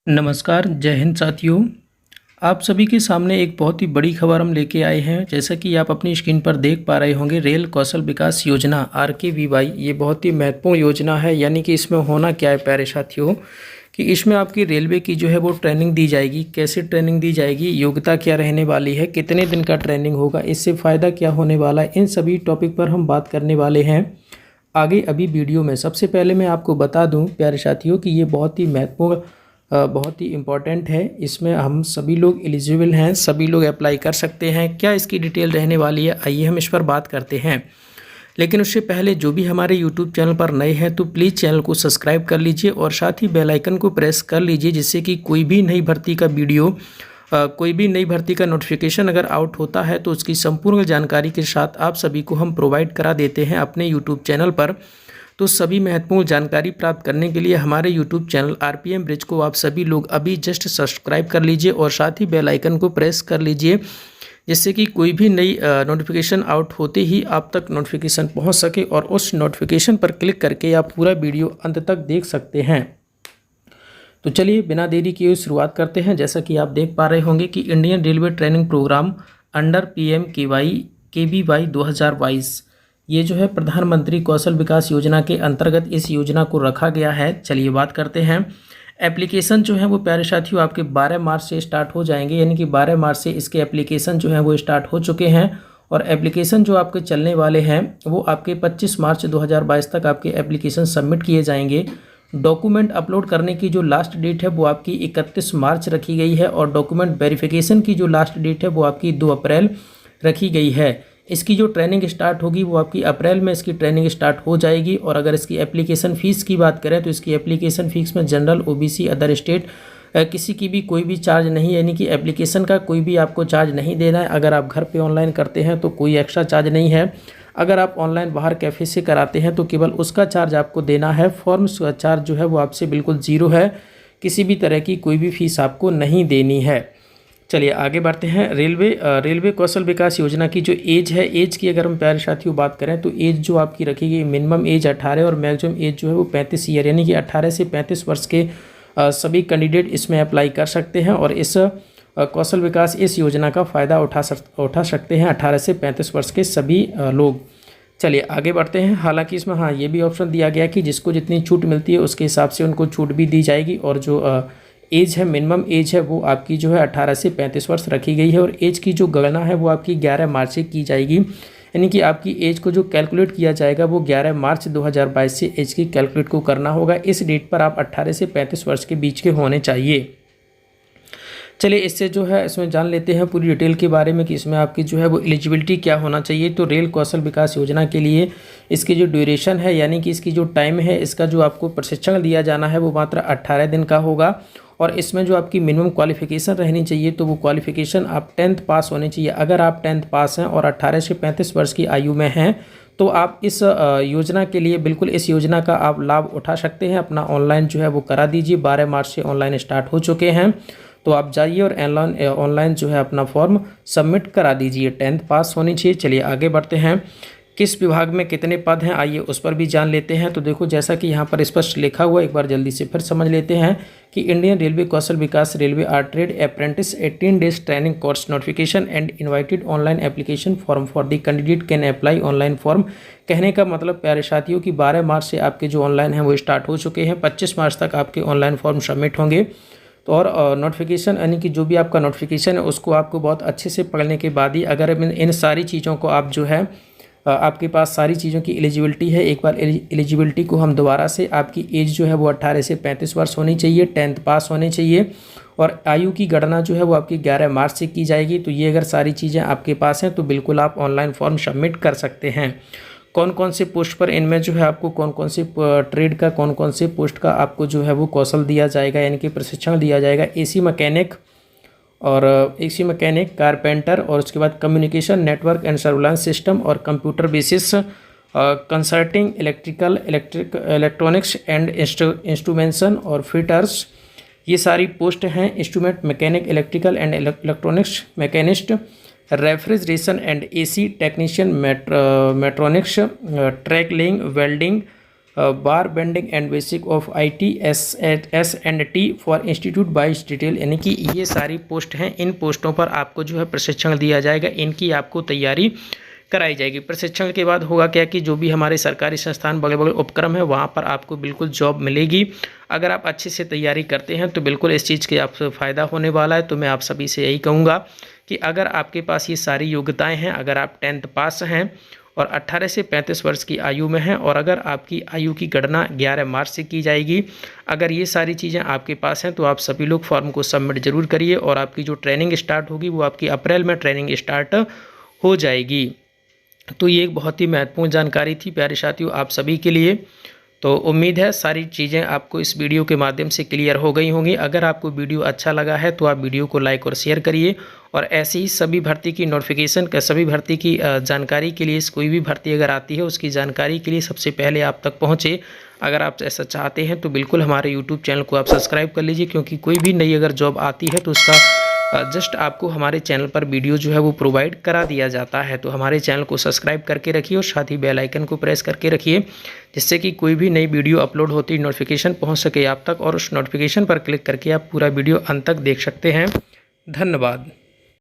नमस्कार, जय हिंद साथियों। आप सभी के सामने एक बहुत ही बड़ी खबर हम लेके आए हैं। जैसा कि आप अपनी स्क्रीन पर देख पा रहे होंगे, रेल कौशल विकास योजना RKVY ये बहुत ही महत्वपूर्ण योजना है। यानी कि इसमें होना क्या है प्यारे साथियों, कि इसमें आपकी रेलवे की जो है वो ट्रेनिंग दी जाएगी। कैसे ट्रेनिंग दी जाएगी, योग्यता क्या रहने वाली है, कितने दिन का ट्रेनिंग होगा, इससे फ़ायदा क्या होने वाला है, इन सभी टॉपिक पर हम बात करने वाले हैं आगे अभी वीडियो में। सबसे पहले मैं आपको बता दूं प्यारे साथियों कि ये बहुत ही महत्वपूर्ण बहुत ही इम्पॉर्टेंट है। इसमें हम सभी लोग एलिजिबल हैं, सभी लोग अप्लाई कर सकते हैं। क्या इसकी डिटेल रहने वाली है, आइए हम इस पर बात करते हैं। लेकिन उससे पहले जो भी हमारे यूट्यूब चैनल पर नए हैं तो प्लीज़ चैनल को सब्सक्राइब कर लीजिए और साथ ही बेल आइकन को प्रेस कर लीजिए, जिससे कि कोई भी नई भर्ती का वीडियो कोई भी नई भर्ती का नोटिफिकेशन अगर आउट होता है तो उसकी संपूर्ण जानकारी के साथ आप सभी को हम प्रोवाइड करा देते हैं अपने यूट्यूब चैनल पर। तो सभी महत्वपूर्ण जानकारी प्राप्त करने के लिए हमारे यूट्यूब चैनल RPM ब्रिज को आप सभी लोग अभी जस्ट सब्सक्राइब कर लीजिए और साथ ही बेल आइकन को प्रेस कर लीजिए, जिससे कि कोई भी नई नोटिफिकेशन आउट होते ही आप तक नोटिफिकेशन पहुंच सके और उस नोटिफिकेशन पर क्लिक करके आप पूरा वीडियो अंत तक देख सकते हैं। तो चलिए बिना देरी किए शुरुआत करते हैं। जैसा कि आप देख पा रहे होंगे कि Indian railway training programme under PMKVY 2022 ये जो है प्रधानमंत्री कौशल विकास योजना के अंतर्गत इस योजना को रखा गया है। चलिए बात करते हैं। एप्लीकेशन जो है वो प्यारे साथियों आपके 12 मार्च से स्टार्ट हो जाएंगे। यानी कि 12 मार्च से इसके एप्लीकेशन जो है वो स्टार्ट हो चुके हैं और एप्लीकेशन जो आपके चलने वाले हैं वो आपके 25 मार्च 2022 तक आपके एप्लीकेशन सबमिट किए जाएंगे। डॉक्यूमेंट अपलोड करने की जो लास्ट डेट है वो आपकी 31 मार्च रखी गई है और डॉक्यूमेंट वेरिफिकेशन की जो लास्ट डेट है वो आपकी 2 अप्रैल रखी गई है। इसकी जो ट्रेनिंग स्टार्ट होगी वो आपकी अप्रैल में इसकी ट्रेनिंग स्टार्ट हो जाएगी। और अगर इसकी एप्लीकेशन फ़ीस की बात करें तो इसकी एप्लीकेशन फ़ीस में जनरल, OBC, अदर स्टेट किसी की भी कोई भी चार्ज नहीं है। यानी कि एप्लीकेशन का कोई भी आपको चार्ज नहीं देना है। अगर आप घर पे ऑनलाइन करते हैं तो कोई एक्स्ट्रा चार्ज नहीं है। अगर आप ऑनलाइन बाहर कैफ़े से कराते हैं तो केवल उसका चार्ज आपको देना है। फॉर्म्स का चार्ज जो है वो आपसे बिल्कुल ज़ीरो है, किसी भी तरह की कोई भी फ़ीस आपको नहीं देनी है। चलिए आगे बढ़ते हैं। रेलवे कौशल विकास योजना की जो एज है, एज की अगर हम प्यारे साथियों बात करें तो एज जो आपकी रखी गई, मिनिमम एज 18 और मैक्सिमम एज जो है वो 35 ईयर, यानी कि 18 से 35 वर्ष के सभी कैंडिडेट इसमें अप्लाई कर सकते हैं और इस कौशल विकास इस योजना का फ़ायदा उठा सकते हैं 18 से 35 वर्ष के सभी लोग। चलिए आगे बढ़ते हैं। हालांकि इसमें हाँ ये भी ऑप्शन दिया गया कि जिसको जितनी छूट मिलती है उसके हिसाब से उनको छूट भी दी जाएगी। और जो एज है, मिनिमम एज है वो आपकी जो है 18 से 35 वर्ष रखी गई है और एज की जो गणना है वो आपकी 11 मार्च से की जाएगी। यानी कि आपकी एज को जो कैलकुलेट किया जाएगा वो 11 मार्च 2022 से एज की कैलकुलेट को करना होगा। इस डेट पर आप 18 से 35 वर्ष के बीच के होने चाहिए। चलिए इससे जो है इसमें जान लेते हैं पूरी डिटेल के बारे में कि इसमें आपकी जो है वो एलिजिबिलिटी क्या होना चाहिए। तो रेल कौशल विकास योजना के लिए इसकी जो ड्यूरेशन है, यानी कि इसकी जो टाइम है, इसका जो आपको प्रशिक्षण दिया जाना है वो मात्र 18 दिन का होगा। और इसमें जो आपकी मिनिमम क्वालिफिकेशन रहनी चाहिए तो वो क्वालिफिकेशन आप 10th पास होनी चाहिए। अगर आप 10th पास हैं और 18 से 35 वर्ष की आयु में हैं तो आप इस योजना के लिए बिल्कुल इस योजना का आप लाभ उठा सकते हैं। अपना ऑनलाइन जो है वो करा दीजिए। 12 मार्च से ऑनलाइन स्टार्ट हो चुके हैं तो आप जाइए और ऑनलाइन जो है अपना फॉर्म सबमिट करा दीजिए। 10th पास होनी चाहिए। चलिए आगे बढ़ते हैं। किस विभाग में कितने पद हैं, आइए उस पर भी जान लेते हैं। तो देखो जैसा कि यहाँ पर स्पष्ट लिखा हुआ, एक बार जल्दी से फिर समझ लेते हैं कि Indian railway Kaushal Vikas railway trade apprentice 18 days training course notification and invited online application form for the candidate can apply online form. कहने का मतलब प्यारे साथियों कि 12 मार्च से आपके जो ऑनलाइन हैं वो स्टार्ट हो चुके हैं। 25 मार्च तक आपके ऑनलाइन फॉर्म सबमिट होंगे। तो और नोटिफिकेशन यानी कि जो भी आपका नोटिफिकेशन है उसको आपको बहुत अच्छे से पढ़ने के बाद ही, अगर इन सारी चीज़ों को आप जो है आपके पास सारी चीज़ों की एलिजिबिलिटी है, एक बार एलिजिबिलिटी को हम दोबारा से, आपकी एज जो है वो 18 से 35 वर्ष होनी चाहिए, 10th पास होने चाहिए और आयु की गणना जो है वो आपकी 11 मार्च से की जाएगी। तो ये अगर सारी चीज़ें आपके पास हैं तो बिल्कुल आप ऑनलाइन फॉर्म सबमिट कर सकते हैं। कौन कौन से पोस्ट पर इनमें जो है आपको कौन कौन से ट्रेड का, कौन कौन से पोस्ट का आपको जो है वो कौशल दिया जाएगा, यानी कि प्रशिक्षण दिया जाएगा। AC मैकेनिक और AC मैकेनिक, कारपेंटर और उसके बाद communication network and surveillance system और computer basis consulting, electronics and instrumentation और फिटर्स, ये सारी पोस्ट हैं। Instrument mechanic, electrical and electronics machinist, refrigeration and AC technician, mechatronics, track laying, welding, bar bending and basic of IT S&T for institute बाइस detail, यानी कि ये सारी post हैं। इन पोस्टों पर आपको जो है प्रशिक्षण दिया जाएगा, इनकी आपको तैयारी कराई जाएगी। प्रशिक्षण के बाद होगा क्या कि जो भी हमारे सरकारी संस्थान बड़े बड़े उपक्रम है वहाँ पर आपको बिल्कुल जॉब मिलेगी। अगर आप अच्छे से तैयारी करते हैं तो बिल्कुल इस चीज़ के आपसे फ़ायदा होने वाला है। तो मैं आप सभी से यही कहूँगा कि अगर आपके पास ये सारी योग्यताएं हैं, अगर आप 10th पास हैं और 18 से 35 वर्ष की आयु में हैं, और अगर आपकी आयु की गणना 11 मार्च से की जाएगी, अगर ये सारी चीज़ें आपके पास हैं तो आप सभी लोग फॉर्म को सबमिट जरूर करिए। और आपकी जो ट्रेनिंग स्टार्ट होगी वो आपकी अप्रैल में ट्रेनिंग स्टार्ट हो जाएगी। तो ये एक बहुत ही महत्वपूर्ण जानकारी थी प्यारे साथियों आप सभी के लिए। तो उम्मीद है सारी चीज़ें आपको इस वीडियो के माध्यम से क्लियर हो गई होंगी। अगर आपको वीडियो अच्छा लगा है तो आप वीडियो को लाइक और शेयर करिए, और ऐसे ही सभी भर्ती की नोटिफिकेशन का, सभी भर्ती की जानकारी के लिए, कोई भी भर्ती अगर आती है उसकी जानकारी के लिए सबसे पहले आप तक पहुँचे, अगर आप ऐसा चाहते हैं तो बिल्कुल हमारे यूट्यूब चैनल को आप सब्सक्राइब कर लीजिए, क्योंकि कोई भी नई अगर जॉब आती है तो उसका जस्ट आपको हमारे चैनल पर वीडियो जो है वो प्रोवाइड करा दिया जाता है। तो हमारे चैनल को सब्सक्राइब करके रखिए और साथ ही बेल आइकन को प्रेस करके रखिए, जिससे कि कोई भी नई वीडियो अपलोड होती है नोटिफिकेशन पहुंच सके आप तक, और उस नोटिफिकेशन पर क्लिक करके आप पूरा वीडियो अंत तक देख सकते हैं। धन्यवाद।